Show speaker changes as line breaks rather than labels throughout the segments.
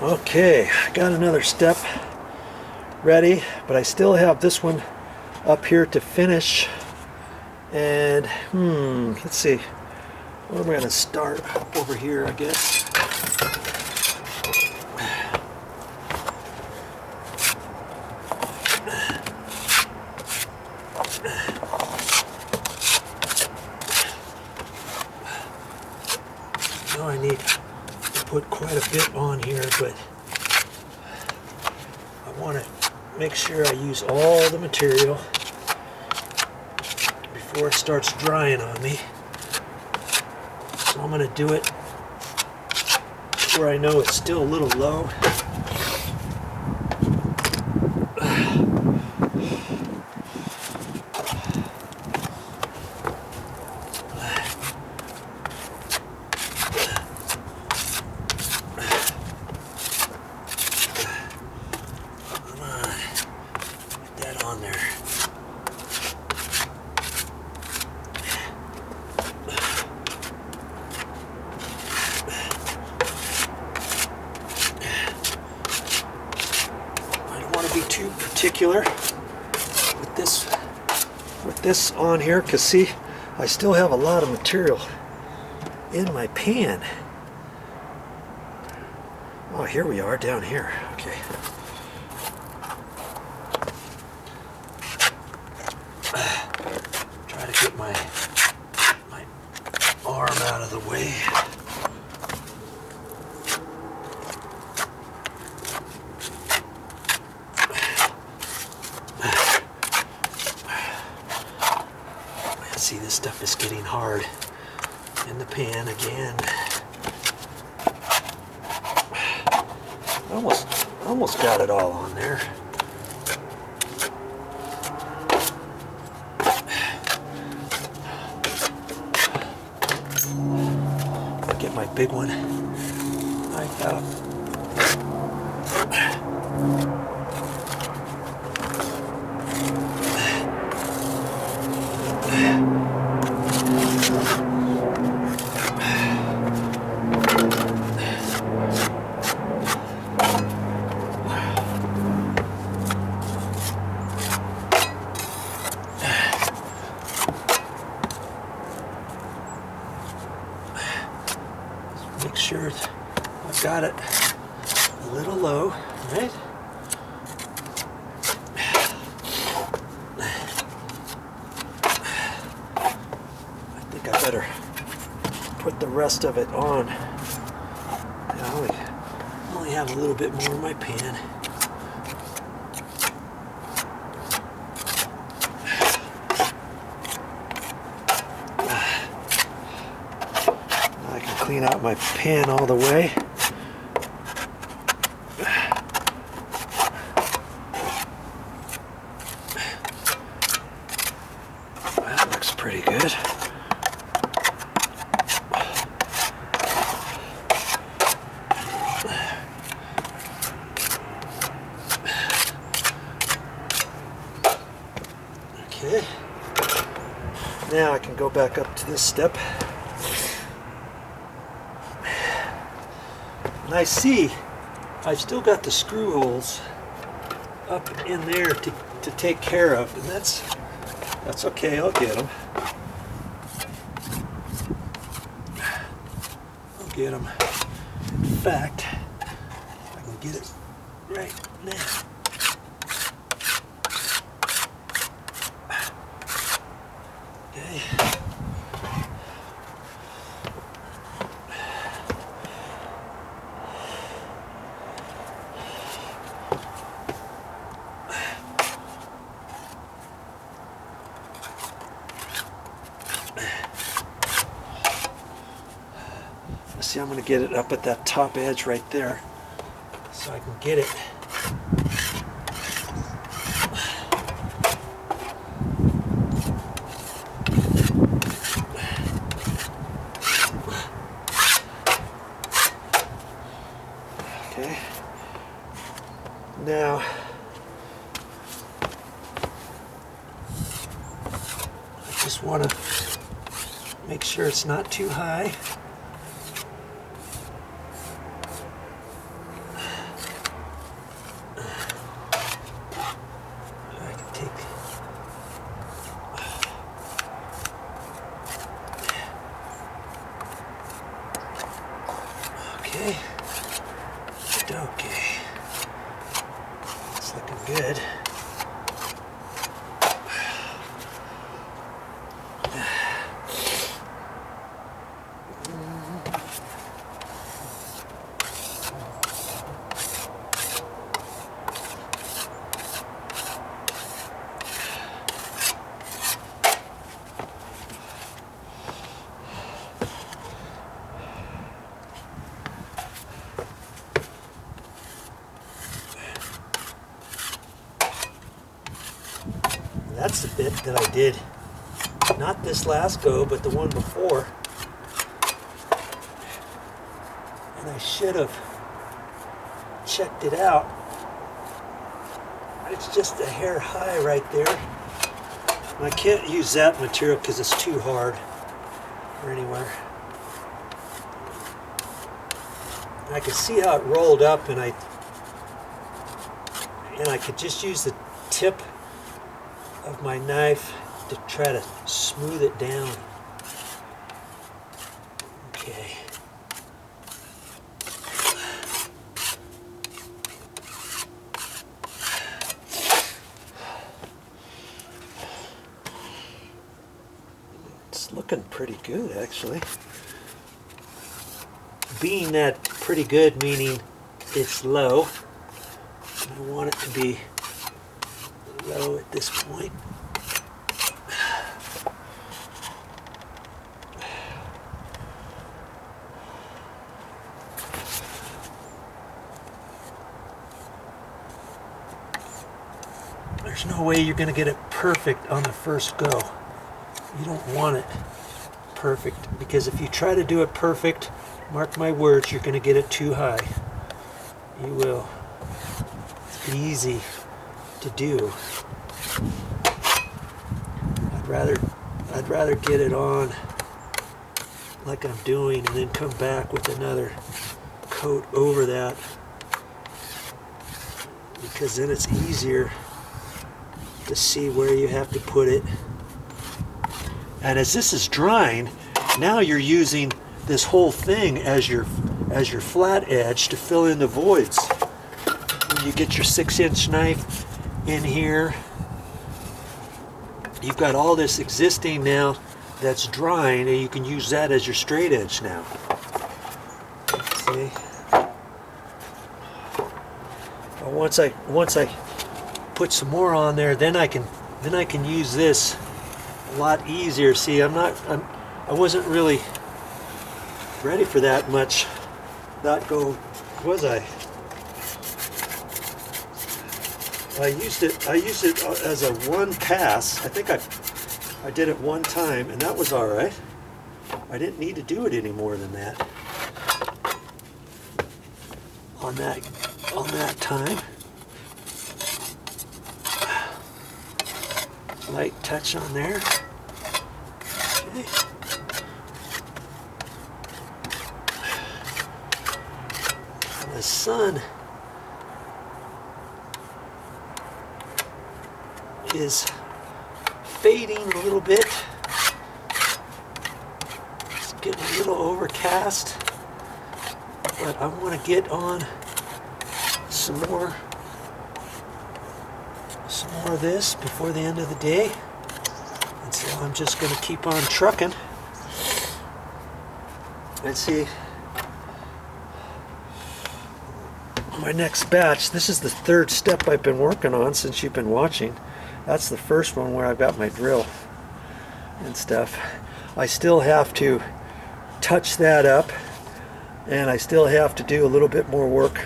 Okay, I got another step ready, but I still have this one up here to finish. And let's see, where am I going to start? Over here, I guess. Now I need to put quite a bit on here, but I want to make sure I use all the material before it starts drying on me. So I'm going to do it where I know it's still a little low. Be too particular with this on here, because see, I still have a lot of material in my pan. Oh, here we are down here. Okay. Try to get my arm out of the way. See, this stuff is getting hard in the pan again. Almost got it all on there. Get my big one knife out. Make sure I've got it a little low, right? I think I better put the rest of it on. I only have a little bit more in my pan. Clean out my pan all the way. That looks pretty good. Okay. Now I can go back up to this step. And I see I've still got the screw holes up in there to take care of, and that's okay, I'll get them. In fact, I can get it right now. Okay. See, I'm going to get it up at that top edge right there so I can get it. Okay. Now, I just want to make sure it's not too high. Okay. Okay. It's looking good. That's the bit that I did, not this last go, but the one before. And I should have checked it out. It's just a hair high right there. And I can't use that material because it's too hard or anywhere. And I could see how it rolled up, and I could just use the tip of my knife to try to smooth it down. Okay. It's looking pretty good, actually. Being that pretty good, meaning it's low. I want it to be low at this point. There's no way you're going to get it perfect on the first go. You don't want it perfect, because if you try to do it perfect, mark my words, you're going to get it too high. You will. It's easy to do. I'd rather get it on like I'm doing and then come back with another coat over that, because then it's easier to see where you have to put it. And as this is drying, now you're using this whole thing as your flat edge to fill in the voids. You get your 6-inch knife in here. You've got all this existing now that's drying, and you can use that as your straight edge now. See? Well, once I put some more on there, then I can use this a lot easier. See, I wasn't really ready for that much. Not go, was I? I used it as a one pass. I think I did it one time, and that was all right. I didn't need to do it any more than that on that time. Light touch on there. Okay. And the sun is fading a little bit. It's getting a little overcast, but I want to get on some more of this before the end of the day, and so I'm just going to keep on trucking and see my next batch. This is the third step I've been working on since you've been watching. That's the first one where I've got my drill and stuff. I still have to touch that up, and I still have to do a little bit more work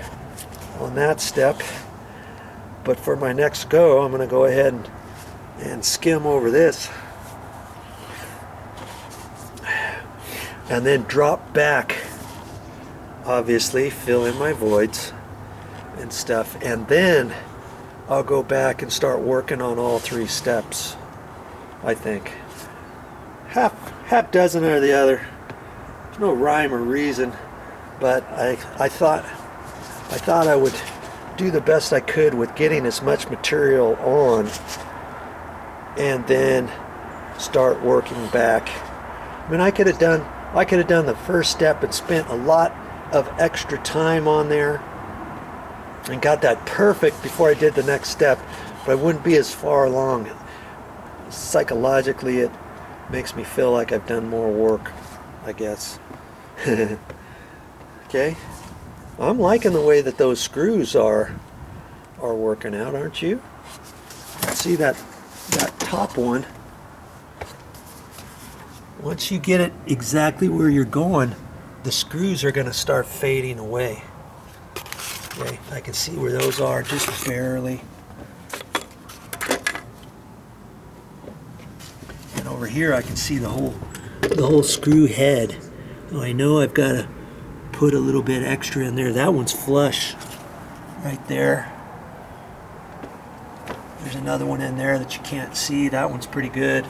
on that step. But for my next go, I'm going to go ahead and skim over this, and then drop back, obviously fill in my voids and stuff, and then I'll go back and start working on all 3 steps. I think half dozen or the other. There's no rhyme or reason, but I thought I would do the best I could with getting as much material on, and then start working back. I mean, I could have done the first step and spent a lot of extra time on there and got that perfect before I did the next step, but I wouldn't be as far along. Psychologically, it makes me feel like I've done more work, I guess. Okay, I'm liking the way that those screws are working out, aren't you? See that top one, once you get it exactly where you're going, the screws are going to start fading away. Okay, I can see where those are just barely. And over here I can see the whole screw head. So I know I've got to put a little bit extra in there. That one's flush right there. There's another one in there that you can't see. That one's pretty good.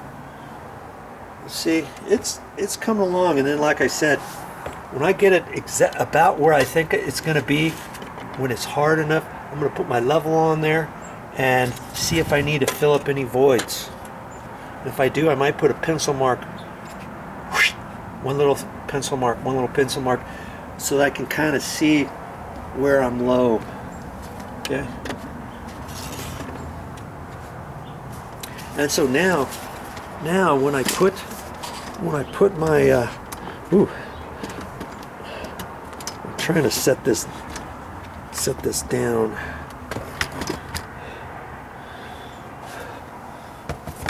See, it's coming along. And then, like I said, when I get it about where I think it's going to be, when it's hard enough, I'm going to put my level on there and see if I need to fill up any voids. And if I do, I might put a pencil mark, one little pencil mark, so that I can kind of see where I'm low. Okay. And so now when I put my I'm trying to set this down.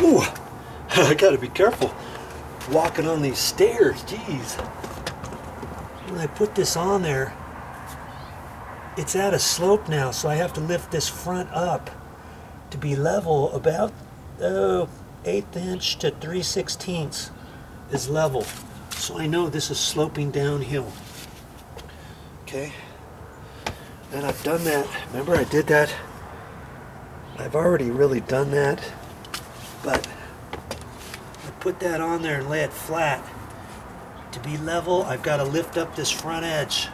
Ooh, I gotta be careful walking on these stairs. Jeez. When I put this on there, it's at a slope now, so I have to lift this front up to be level. About 1/8 inch to 3/16 is level, so I know this is sloping downhill. Okay, and I've done that. Remember, I did that. I've already really done that, but I put that on there and lay it flat. To be level, I've got to lift up this front edge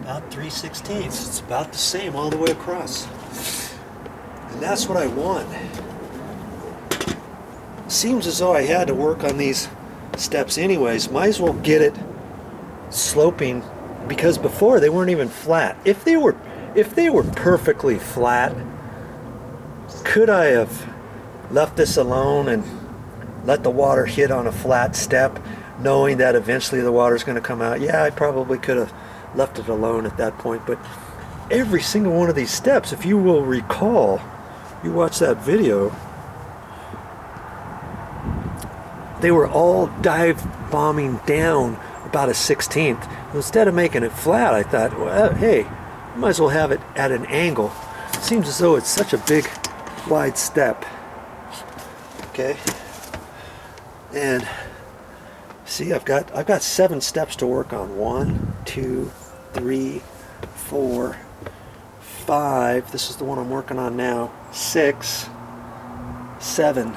about 3/16. It's about the same all the way across. And that's what I want. Seems as though I had to work on these steps anyways. Might as well get it sloping, because before they weren't even flat. If they were perfectly flat, could I have left this alone and let the water hit on a flat step, knowing that eventually the water's going to come out? Yeah, I probably could have left it alone at that point. But every single one of these steps, if you will recall, you watch that video, they were all dive bombing down about a 1/16. Instead of making it flat, I thought, well, hey, I might as well have it at an angle. It seems as though it's such a big, wide step. Okay, and see, I've got 7 steps to work on. 1, 2, 3, 4, 5. This is the one I'm working on now. 6, 7.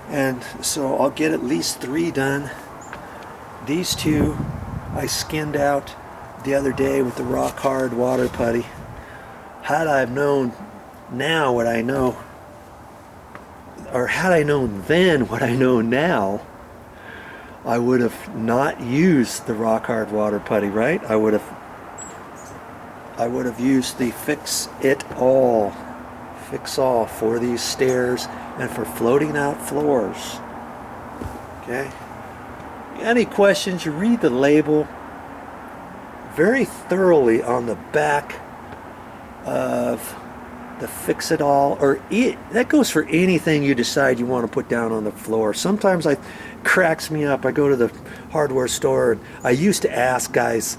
And so I'll get at least 3 done. These 2 I skinned out the other day with the rock hard water putty. Had I have known now what I know, or had I known then what I know now, I would have not used the rock hard water putty, right? I would have used the Fix All for these stairs and for floating out floors. Okay. Any questions? You read the label very thoroughly on the back of the Fix It All, or that goes for anything you decide you want to put down on the floor. Sometimes it cracks me up. I go to the hardware store, and I used to ask guys,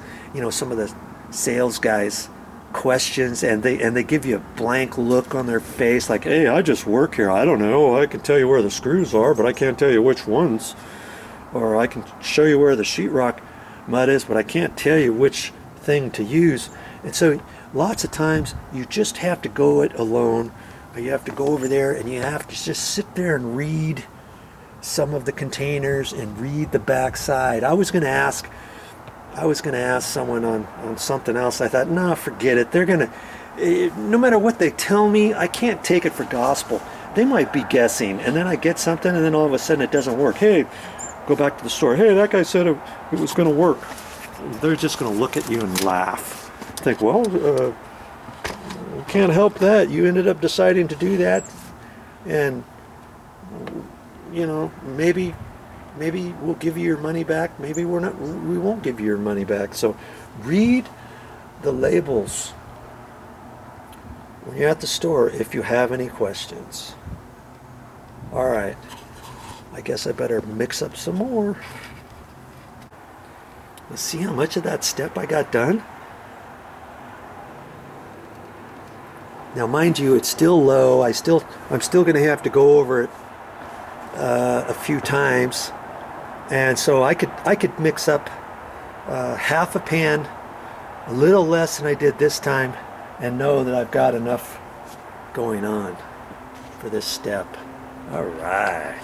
some of the sales guys, questions, and they give you a blank look on their face, like, hey, I just work here, I don't know, I can tell you where the screws are, but I can't tell you which ones, or I can show you where the sheetrock mud is, but I can't tell you which thing to use. And so lots of times you just have to go it alone, or you have to go over there and you have to just sit there and read some of the containers and read the back side. I was going to ask someone on something else. I thought, no, forget it. They're gonna, no matter what they tell me, I can't take it for gospel. They might be guessing, and then I get something, and then all of a sudden it doesn't work. Hey, go back to the store. Hey, that guy said it was going to work. They're just going to look at you and laugh. Think, well, can't help that. You ended up deciding to do that, and you know, maybe we'll give you your money back. Maybe we won't give you your money back. So read the labels when you're at the store if you have any questions. All right, I guess I better mix up some more. Let's see how much of that step I got done. Now, mind you, it's still low. I'm still going to have to go over it a few times, and so I could mix up half a pan, a little less than I did this time, and know that I've got enough going on for this step. All right.